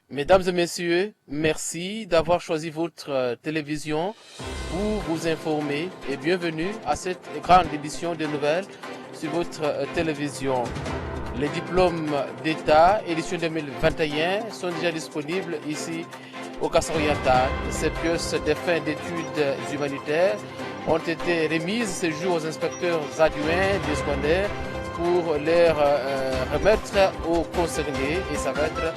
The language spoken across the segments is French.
Mesdames et messieurs, merci d'avoir choisi votre télévision pour vous informer et bienvenue à cette grande édition de nouvelles sur votre télévision. Les diplômes d'État édition 2021 sont déjà disponibles ici au Kassai-Oriental. Ces pièces de fin d'études humanitaires ont été remises ce jour aux inspecteurs adjoints des secondaires pour les remettre aux concernés et ça va être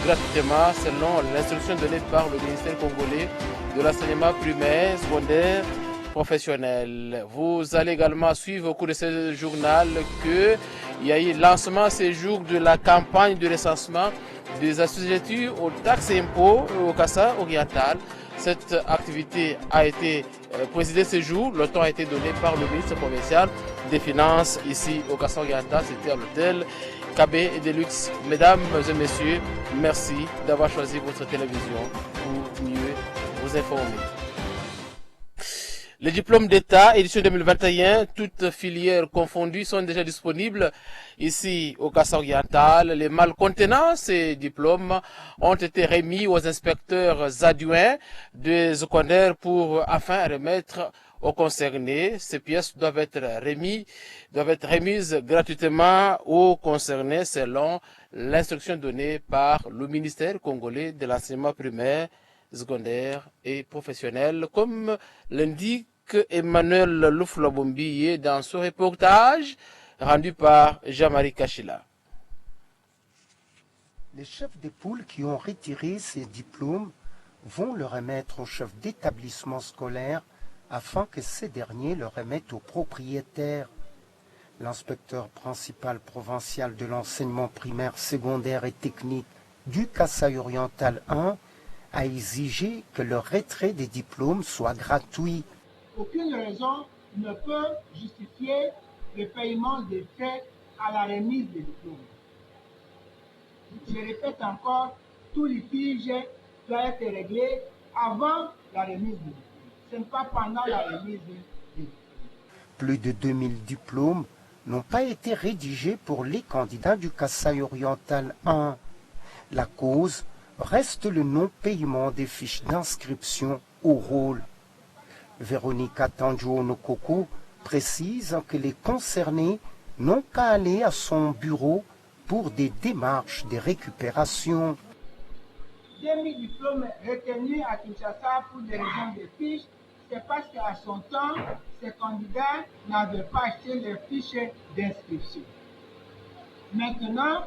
gratuitement selon l'instruction donnée par le ministère congolais de l'enseignement primaire, secondaire, professionnel. Vous allez également suivre au cours de ce journal qu'il y a eu lancement ce jour de la campagne de recensement des assujettis aux taxes et impôts au Kassai-Oriental. Cette activité a été présidée ce jour. Le temps a été donné par le ministre provincial des Finances ici au Kassai-Oriental. C'était à l'hôtel KB Deluxe. Mesdames et messieurs, merci d'avoir choisi votre télévision pour mieux vous informer. Les diplômes d'État, édition 2021, toutes filières confondues, sont déjà disponibles ici au Kassai-Oriental. Les mâles contenant ces diplômes ont été remis aux inspecteurs adjoints des secondaires afin de remettre aux concernés. Ces pièces doivent être remises gratuitement aux concernés selon l'instruction donnée par le ministère congolais de l'enseignement primaire, secondaire et professionnel, comme l'indique Emmanuel Louflabombiye dans ce reportage rendu par Jean-Marie Kachila. Les chefs des poules qui ont retiré ces diplômes vont le remettre aux chefs d'établissement scolaire afin que ces derniers le remettent aux propriétaires. L'inspecteur principal provincial de l'enseignement primaire, secondaire et technique du Kassai-Oriental 1 a exigé que le retrait des diplômes soit gratuit. Aucune raison ne peut justifier le paiement des frais à la remise des diplômes. Je répète encore, tout litige doit être réglé avant la remise des diplômes. Ce n'est pas pendant la remise des diplômes. Plus de 2000 diplômes n'ont pas été rédigés pour les candidats du Kassai-Oriental 1. La cause reste le non-paiement des fiches d'inscription au rôle. Véronica Tanjo-Nokoko précise que les concernés n'ont qu'à aller à son bureau pour des démarches de récupération. 2000 diplômes retenus à Kinshasa pour des raisons de fiches, c'est parce qu'à son temps, ces candidats n'avaient pas acheté les fiches d'inscription. Maintenant,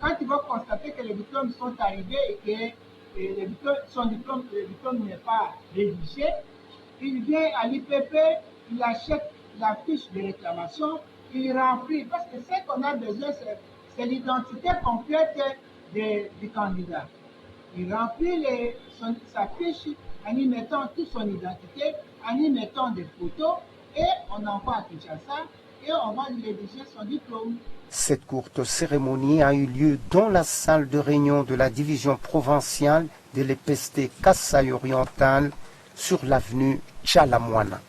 quand ils vont constater que les diplômes sont arrivés et que le diplôme n'est pas rédigé, il vient à l'IPP, il achète la fiche de réclamation, il remplit, parce que ce qu'on a besoin, c'est l'identité complète du candidat. Il remplit sa fiche en y mettant toute son identité, en y mettant des photos, et on envoie à Kinshasa, et on va lui rédiger son diplôme. Cette courte cérémonie a eu lieu dans la salle de réunion de la division provinciale de l'EPST Kassai-Oriental sur l'avenue Tchalamouana.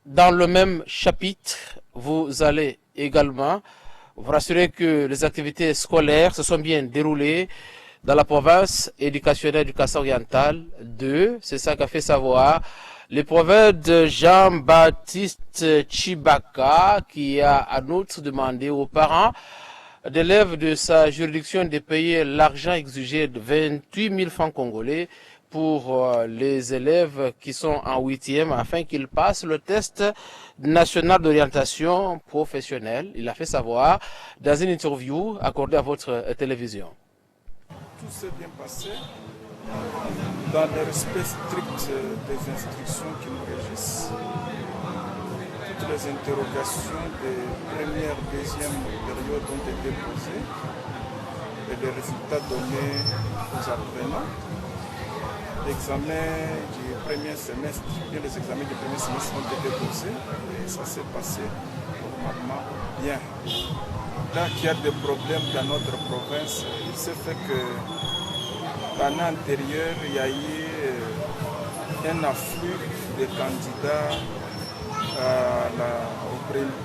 Dans le même chapitre, vous allez également vous rassurer que les activités scolaires se sont bien déroulées dans la province éducationnelle du Kassai-Oriental 2. C'est ça qu'a fait savoir le prophète de Jean-Baptiste Chibaka, qui a en outre demandé aux parents d'élèves de sa juridiction de payer l'argent exigé de 28 000 francs congolais pour les élèves qui sont en 8e afin qu'ils passent le test national d'orientation professionnelle. Il a fait savoir dans une interview accordée à votre télévision. Tout s'est bien passé dans le respect strict des instructions qui nous régissent. Toutes les interrogations des premières, deuxième périodes ont été posées et les résultats donnés aux apprenants. L'examen du premier semestre, bien les examens du premier semestre ont été posés et ça s'est passé normalement bien. Là qu'il y a des problèmes dans notre province, il s'est fait que l'année antérieure, il y a eu un afflux de candidats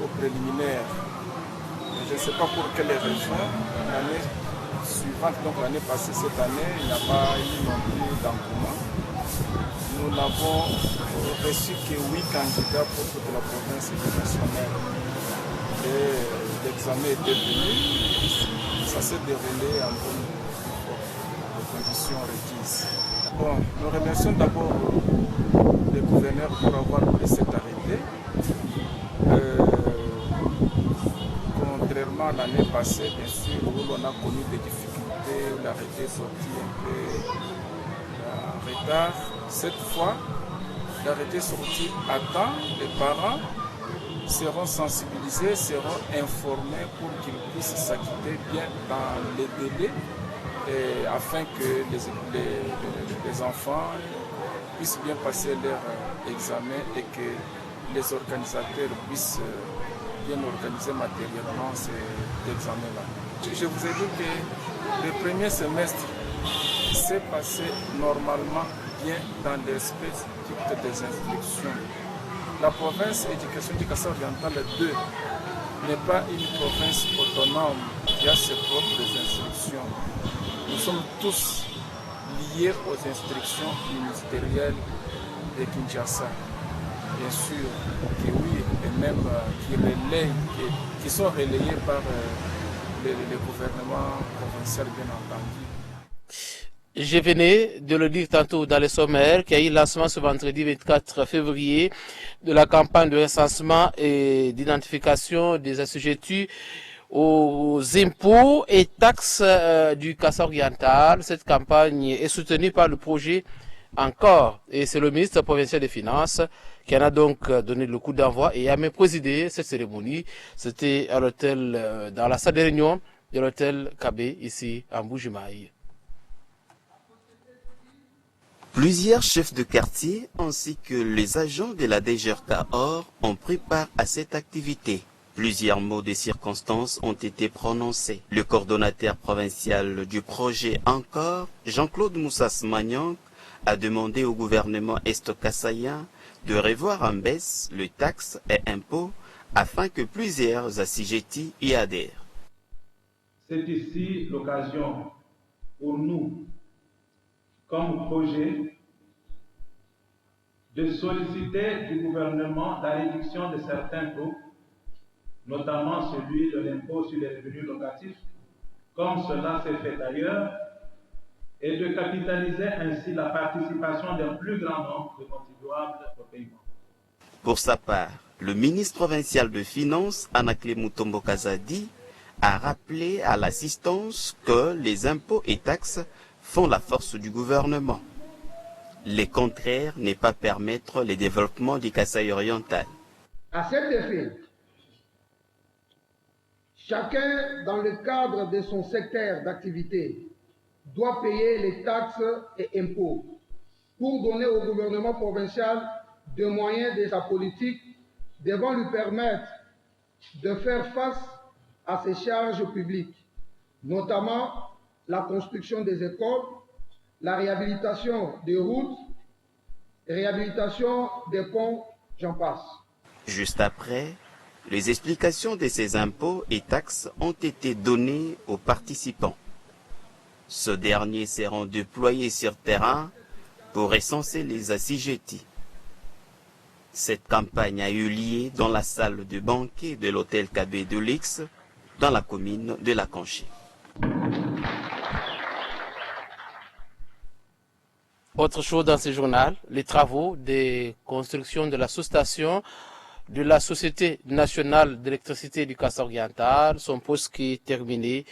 au préliminaire. Je ne sais pas pour quelles raisons. suivante, donc l'année passée, cette année, il n'y a pas eu non plus d'engouement. Nous n'avons reçu que 8 candidats pour toute la province nationale. Et l'examen était venu, ça s'est déroulé en bonne conditions requises. Bon, nous remercions d'abord le gouverneur pour avoir pris cet arrêté. Contrairement à l'année passée, bien sûr, où l'on a connu des difficultés, où l'arrêté est sorti un peu en retard, cette fois, l'arrêté est sorti à temps. Les parents seront sensibilisés, seront informés pour qu'ils puissent s'acquitter bien dans les délais afin que les enfants puissent bien passer leur examen et que les organisateurs puissent bien organiser matériellement cet examen-là. Je vous ai dit que le premier semestre s'est passé normalement bien dans l'esprit des instructions. La province éducation du Kasaï-Oriental 2 n'est pas une province autonome qui a ses propres instructions. Nous sommes tous liés aux instructions ministérielles de Kinshasa. Bien sûr que oui, et même qui sont relayés par le gouvernement provincial, bien entendu. Je venais de le dire tantôt dans les sommaires qu'il y a eu le lancement ce vendredi 24 février de la campagne de recensement et d'identification des assujettis aux impôts et taxes du Kasaï oriental. Cette campagne est soutenue par le projet Encore, et c'est le ministre provincial des Finances qui en a donc donné le coup d'envoi et a même présidé cette cérémonie. C'était à l'hôtel, dans la salle de réunion de l'hôtel Kabé, ici à Mbujimaï. Plusieurs chefs de quartier ainsi que les agents de la DGRK-OR ont pris part à cette activité. Plusieurs mots de circonstances ont été prononcés. Le coordonnateur provincial du projet Encore, Jean-Claude Moussas-Magnan, a demandé au gouvernement est-kassaïen de revoir en baisse les taxes et impôts afin que plusieurs assujettis y adhèrent. C'est ici l'occasion pour nous, comme projet, de solliciter du gouvernement la réduction de certains taux, notamment celui de l'impôt sur les revenus locatifs, comme cela s'est fait ailleurs, et de capitaliser ainsi la participation d'un plus grand nombre de contribuables au paiement. Pour sa part, le ministre provincial de Finances, Anakle Mutombo Kazadi, a rappelé à l'assistance que les impôts et taxes font la force du gouvernement. Le contraire n'est pas permettre le développement du Kasaï oriental. À cet effet, chacun dans le cadre de son secteur d'activité doit payer les taxes et impôts pour donner au gouvernement provincial des moyens de sa politique devant lui permettre de faire face à ses charges publiques, notamment la construction des écoles, la réhabilitation des routes, réhabilitation des ponts, j'en passe. Juste après, les explications de ces impôts et taxes ont été données aux participants. Ceux derniers seront déployés sur terrain pour recenser les assujettis. Cette campagne a eu lieu dans la salle de banquet de l'hôtel Kabé de l'Ix, dans la commune de La Conchée. Autre chose dans ce journal, les travaux de construction de la sous-station de la Société nationale d'électricité du Kasaï oriental sont presque terminés.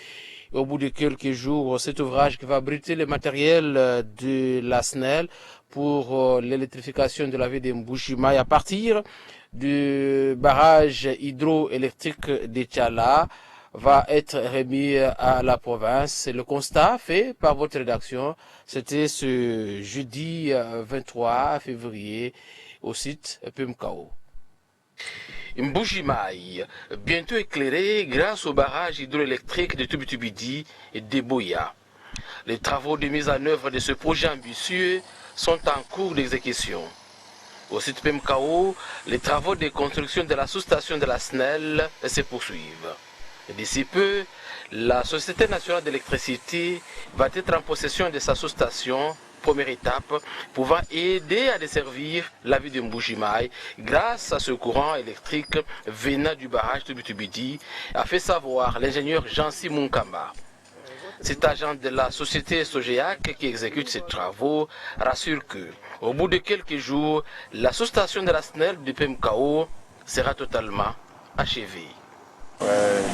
Au bout de quelques jours, cet ouvrage qui va abriter le matériel de la SNEL pour l'électrification de la ville de Mbujimaï à partir du barrage hydroélectrique de Tchala va être remis à la province. Le constat fait par votre rédaction, c'était ce jeudi 23 février au site PMKO. Mbujimaï, bientôt éclairé grâce au barrage hydroélectrique de Tubitubidi et d'Eboya. Les travaux de mise en œuvre de ce projet ambitieux sont en cours d'exécution. Au site PMKO, les travaux de construction de la sous-station de la SNEL se poursuivent. D'ici peu, la Société nationale d'électricité va être en possession de sa sous-station, première étape, pouvant aider à desservir la ville de Mbujimaï grâce à ce courant électrique venant du barrage de Butubidi, a fait savoir l'ingénieur Jansi Munkamba. Cet agent de la société Sogéac qui exécute ces travaux rassure que, au bout de quelques jours, la sous-station de la SNEL du PMKO sera totalement achevée.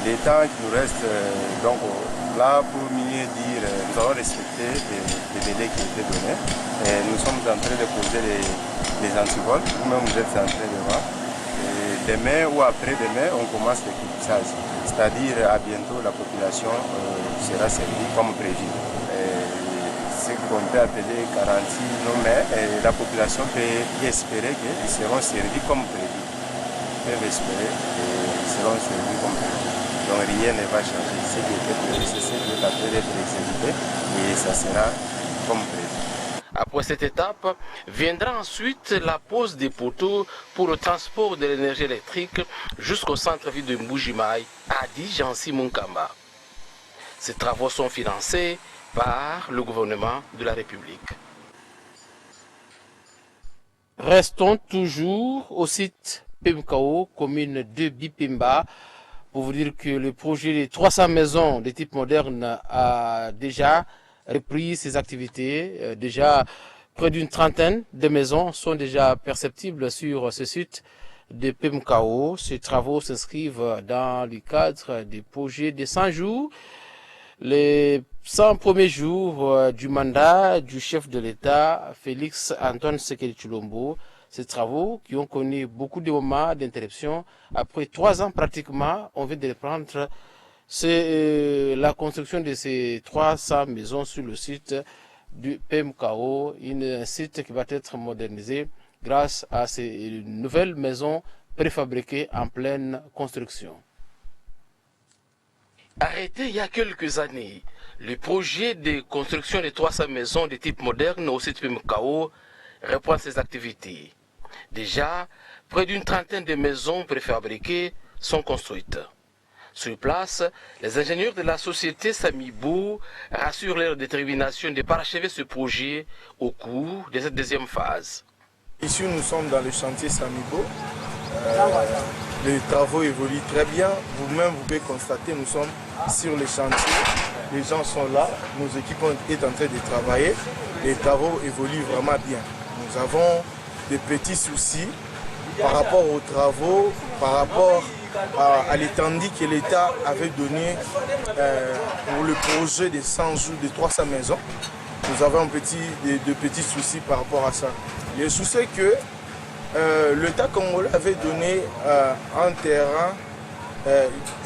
Les temps qui nous restent, donc là, pour mieux dire, nous avons respecté les délais qui étaient donnés. Et nous sommes en train de poser les antivols, vous-même vous êtes en train de voir. Et demain ou après-demain, on commence l'équipage. C'est-à-dire, à bientôt, la population sera servie comme prévu. Ce qu'on peut appeler garantie, non, mais la population peut espérer qu'ils seront servis comme prévu. Ils peuvent espérer qu'ils seront servis comme prévu. Donc rien ne va changer. Ce qui était prévu, c'est ce qui va être exécuté et ça sera comme prévu. Après cette étape, viendra ensuite la pose des poteaux pour le transport de l'énergie électrique jusqu'au centre-ville de Mbujimaï, a dit Jansi Munkamba. Ces travaux sont financés par le gouvernement de la République. Restons toujours au site PMKO, commune de Bipemba, pour vous dire que le projet des 300 maisons de type moderne a déjà repris ses activités. Déjà, près d'une trentaine de maisons sont déjà perceptibles sur ce site de PMKO. Ces travaux s'inscrivent dans le cadre des projets de 100 jours. Les 100 premiers jours du mandat du chef de l'État, Félix Antoine Tshisekedi Tshilombo. Ces travaux qui ont connu beaucoup de moments d'interruption. Après 3 ans pratiquement, on vient de les prendre. C'est la construction de ces 300 maisons sur le site du PMKO, un site qui va être modernisé grâce à ces nouvelles maisons préfabriquées en pleine construction. Arrêté il y a quelques années, le projet de construction de 300 maisons de type moderne au site PMKO reprend ses activités. Déjà, près d'une trentaine de maisons préfabriquées sont construites. Sur place, les ingénieurs de la société Samibo rassurent leur détermination de parachever ce projet au cours de cette deuxième phase. Ici, nous sommes dans le chantier Samibo. Les travaux évoluent très bien. Vous-même, vous pouvez constater, nous sommes sur le chantier. Les gens sont là. Nos équipes sont en train de travailler. Les travaux évoluent vraiment bien. Nous avons des petits soucis par rapport aux travaux, par rapport à l'étendue que l'État avait donné pour le projet de 100 jours de 300 maisons. Nous avons de petits soucis par rapport à ça. Le souci est que l'État congolais avait donné un terrain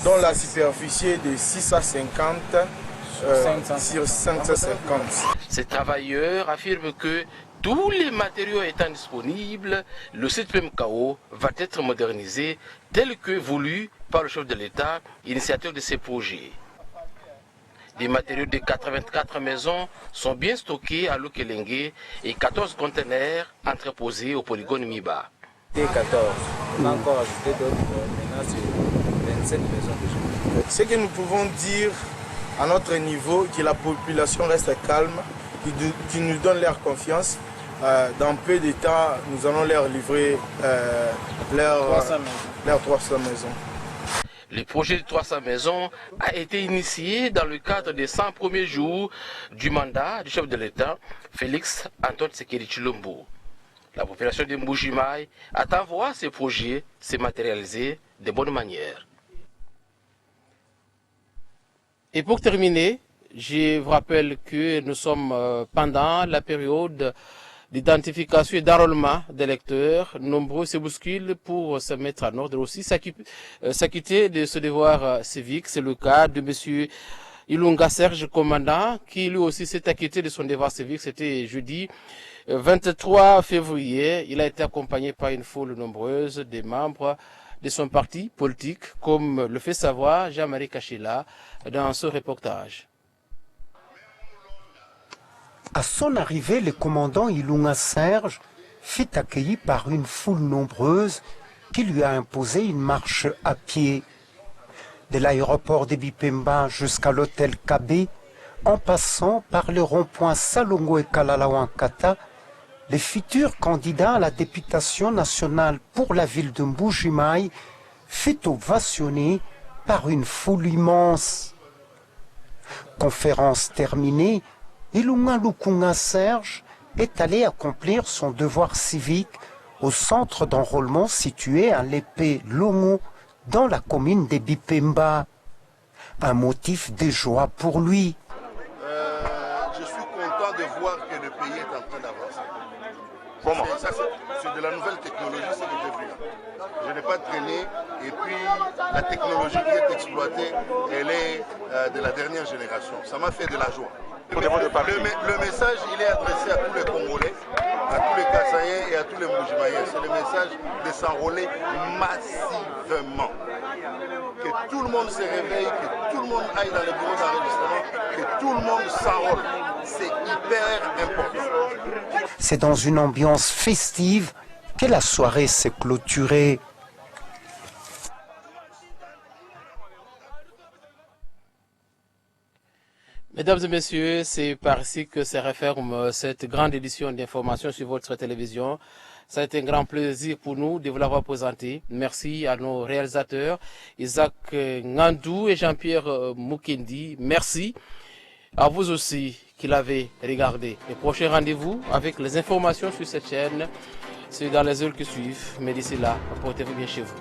dont la superficie est de 650 sur 550. Ces travailleurs affirment que tous les matériaux étant disponibles, le site PMKO va être modernisé tel que voulu par le chef de l'État, initiateur de ces projets. Des matériaux de 84 maisons sont bien stockés à Lukelenge et 14 conteneurs entreposés au polygone Miba. 14. On a encore ajouté d'autres, maintenant c'est 27 maisons. Ce que nous pouvons dire à notre niveau, que la population reste calme, qui nous donne leur confiance. Dans peu de temps, nous allons leur livrer leurs 300 maisons. Le projet de 300 maisons a été initié dans le cadre des 100 premiers jours du mandat du chef de l'État, Félix Antoine Tshisekedi Tshilombo. La population de Mbujimaï attend voir ces projets se matérialiser de bonne manière. Et pour terminer, je vous rappelle que nous sommes pendant la période d'identification et d'enrôlement des lecteurs. Nombreux se bousculent pour se mettre en ordre aussi, s'acquitter de ce devoir civique. C'est le cas de M. Ilunga Serge, commandant, qui lui aussi s'est acquitté de son devoir civique. C'était jeudi 23 février. Il a été accompagné par une foule nombreuse des membres de son parti politique, comme le fait savoir Jean-Marie Kachila dans ce reportage. À son arrivée, le commandant Ilunga Serge fut accueilli par une foule nombreuse qui lui a imposé une marche à pied. de l'aéroport de Bipemba jusqu'à l'hôtel Kabé, en passant par le rond-point Salongo et Kalalawankata, les futurs candidats à la députation nationale pour la ville de Mbujimaï fut ovationné par une foule immense. Conférence terminée, Ilunga Lukunga Serge est allé accomplir son devoir civique au centre d'enrôlement situé à l'épée Longo dans la commune de Bipemba. Un motif de joie pour lui. Je suis content de voir que le pays est en train d'avancer. Comment? C'est de la nouvelle technologie, c'est que j'ai vu. Je n'ai pas traîné et puis la technologie qui est exploitée, elle est de la dernière génération. Ça m'a fait de la joie. Le message, il est adressé à tous les Congolais, à tous les Kassaïens et à tous les Mbujimaïens. C'est le message de s'enrôler massivement. Que tout le monde se réveille, que tout le monde aille dans les bureaux d'enregistrement, que tout le monde s'enrôle. C'est hyper important. C'est dans une ambiance festive que la soirée s'est clôturée. Mesdames et messieurs, c'est par ici que se referme cette grande édition d'information sur votre télévision. Ça a été un grand plaisir pour nous de vous l'avoir présenté. Merci à nos réalisateurs, Isaac Ngandou et Jean-Pierre Mukendi. Merci à vous aussi qui l'avez regardé. Le prochain rendez-vous avec les informations sur cette chaîne, c'est dans les heures qui suivent. Mais d'ici là, portez-vous bien chez vous.